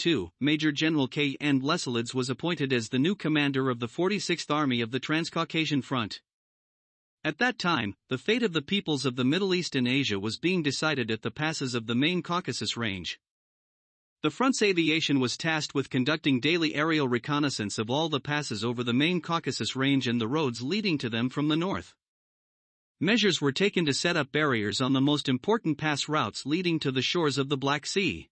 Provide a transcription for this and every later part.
1942, Major General K. N. Lesalids was appointed as the new commander of the 46th Army of the Transcaucasian Front. At that time, the fate of the peoples of the Middle East and Asia was being decided at the passes of the main Caucasus Range. The front's aviation was tasked with conducting daily aerial reconnaissance of all the passes over the main Caucasus Range and the roads leading to them from the north. Measures were taken to set up barriers on the most important pass routes leading to the shores of the Black Sea.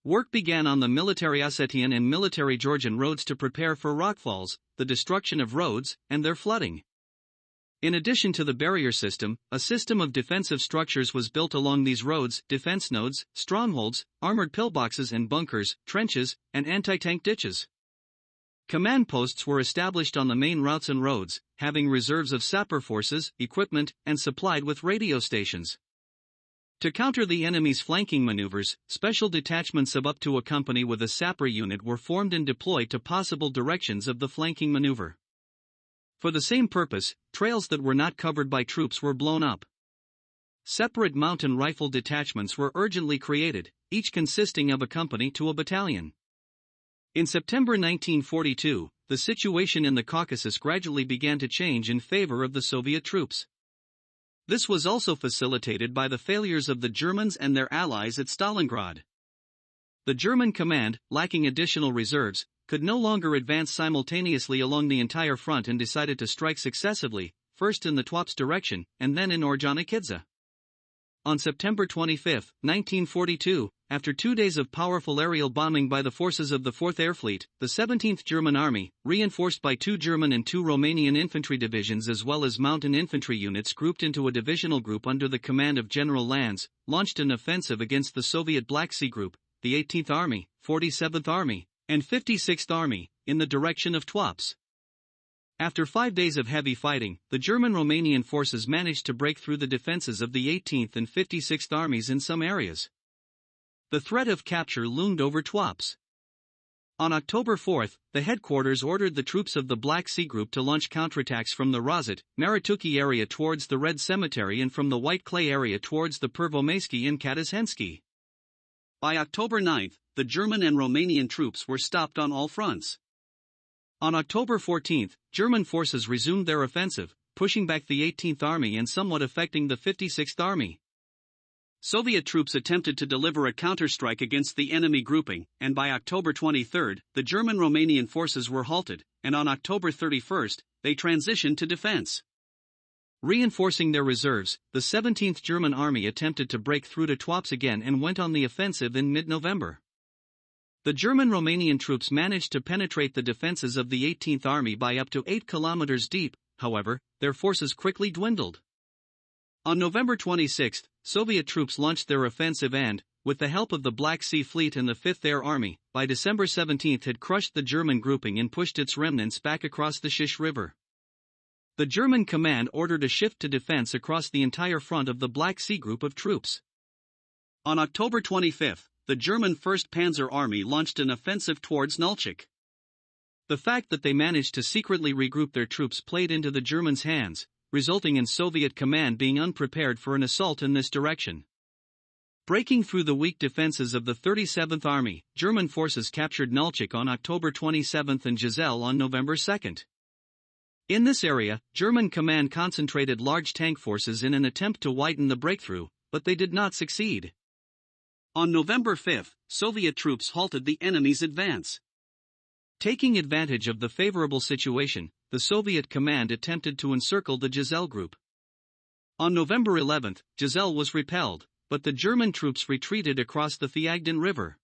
Work began on the military Ossetian and military Georgian roads to prepare for rockfalls, the destruction of roads, and their flooding. In addition to the barrier system, a system of defensive structures was built along these roads: defense nodes, strongholds, armored pillboxes and bunkers, trenches, and anti-tank ditches. Command posts were established on the main routes and roads, having reserves of sapper forces, equipment, and supplied with radio stations. To counter the enemy's flanking maneuvers, special detachments of up to a company with a sapper unit were formed and deployed to possible directions of the flanking maneuver. For the same purpose, trails that were not covered by troops were blown up. Separate mountain rifle detachments were urgently created, each consisting of a company to a battalion. In September 1942, the situation in the Caucasus gradually began to change in favor of the Soviet troops. This was also facilitated by the failures of the Germans and their allies at Stalingrad. The German command, lacking additional reserves, could no longer advance simultaneously along the entire front and decided to strike successively, first in the Tuapse direction, and then in Orjonikidze. On September 25, 1942, after 2 days of powerful aerial bombing by the forces of the 4th Air Fleet, the 17th German Army, reinforced by 2 German and 2 Romanian infantry divisions as well as mountain infantry units grouped into a divisional group under the command of General Lanz, launched an offensive against the Soviet Black Sea Group, the 18th Army, 47th Army, and 56th Army, in the direction of Tuapse. After 5 days of heavy fighting, the German-Romanian forces managed to break through the defenses of the 18th and 56th Armies in some areas. The threat of capture loomed over Tuapse. On October 4, the headquarters ordered the troops of the Black Sea Group to launch counterattacks from the Rozet, Marituki area towards the Red Cemetery and from the White Clay area towards the Pervomaysky and Katazhensky. By October 9, the German and Romanian troops were stopped on all fronts. On October 14, German forces resumed their offensive, pushing back the 18th Army and somewhat affecting the 56th Army. Soviet troops attempted to deliver a counterstrike against the enemy grouping, and by October 23, the German-Romanian forces were halted, and on October 31, they transitioned to defense. Reinforcing their reserves, the 17th German Army attempted to break through to Tuapse again and went on the offensive in mid-November. The German-Romanian troops managed to penetrate the defenses of the 18th Army by up to 8 kilometers deep. However, their forces quickly dwindled. On November 26, Soviet troops launched their offensive and, with the help of the Black Sea Fleet and the 5th Air Army, by December 17 had crushed the German grouping and pushed its remnants back across the Shish River. The German command ordered a shift to defense across the entire front of the Black Sea group of troops. On October 25, the German 1st Panzer Army launched an offensive towards Nalchik. The fact that they managed to secretly regroup their troops played into the Germans' hands, resulting in Soviet command being unprepared for an assault in this direction. Breaking through the weak defenses of the 37th Army, German forces captured Nalchik on October 27 and Giselle on November 2. In this area, German command concentrated large tank forces in an attempt to widen the breakthrough, but they did not succeed. On November 5, Soviet troops halted the enemy's advance. Taking advantage of the favorable situation, the Soviet command attempted to encircle the Giselle group. On November 11, Giselle was repelled, but the German troops retreated across the Thiagdan River.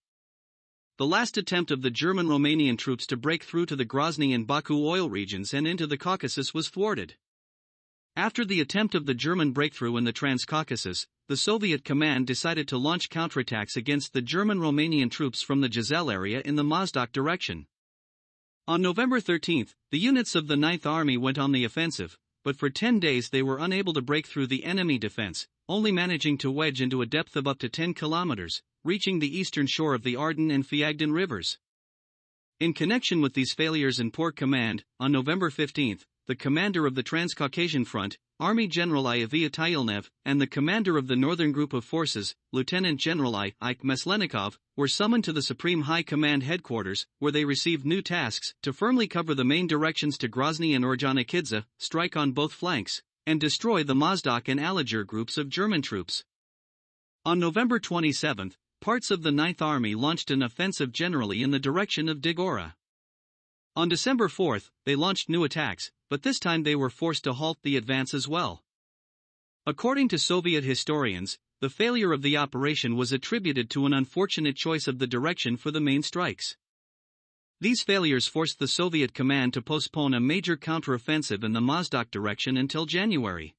The last attempt of the German-Romanian troops to break through to the Grozny and Baku oil regions and into the Caucasus was thwarted. After the attempt of the German breakthrough in the Transcaucasus, the Soviet command decided to launch counterattacks against the German-Romanian troops from the Giselle area in the Mozdok direction. On November 13, the units of the 9th Army went on the offensive, but for 10 days they were unable to break through the enemy defense, only managing to wedge into a depth of up to 10 kilometers, reaching the eastern shore of the Arden and Thiagdan rivers. In connection with these failures and poor command, on November 15, the commander of the Transcaucasian Front, Army General Iavia Tyelnev, and the commander of the Northern Group of Forces, Lieutenant General I. Meslenikov, were summoned to the Supreme High Command headquarters, where they received new tasks to firmly cover the main directions to Grozny and Ordzhonikidze, strike on both flanks, and destroy the Mozdok and Aliger groups of German troops. On November 27, parts of the Ninth Army launched an offensive generally in the direction of Digora. On December 4, they launched new attacks, but this time they were forced to halt the advance as well. According to Soviet historians, the failure of the operation was attributed to an unfortunate choice of the direction for the main strikes. These failures forced the Soviet command to postpone a major counteroffensive in the Mozdok direction until January.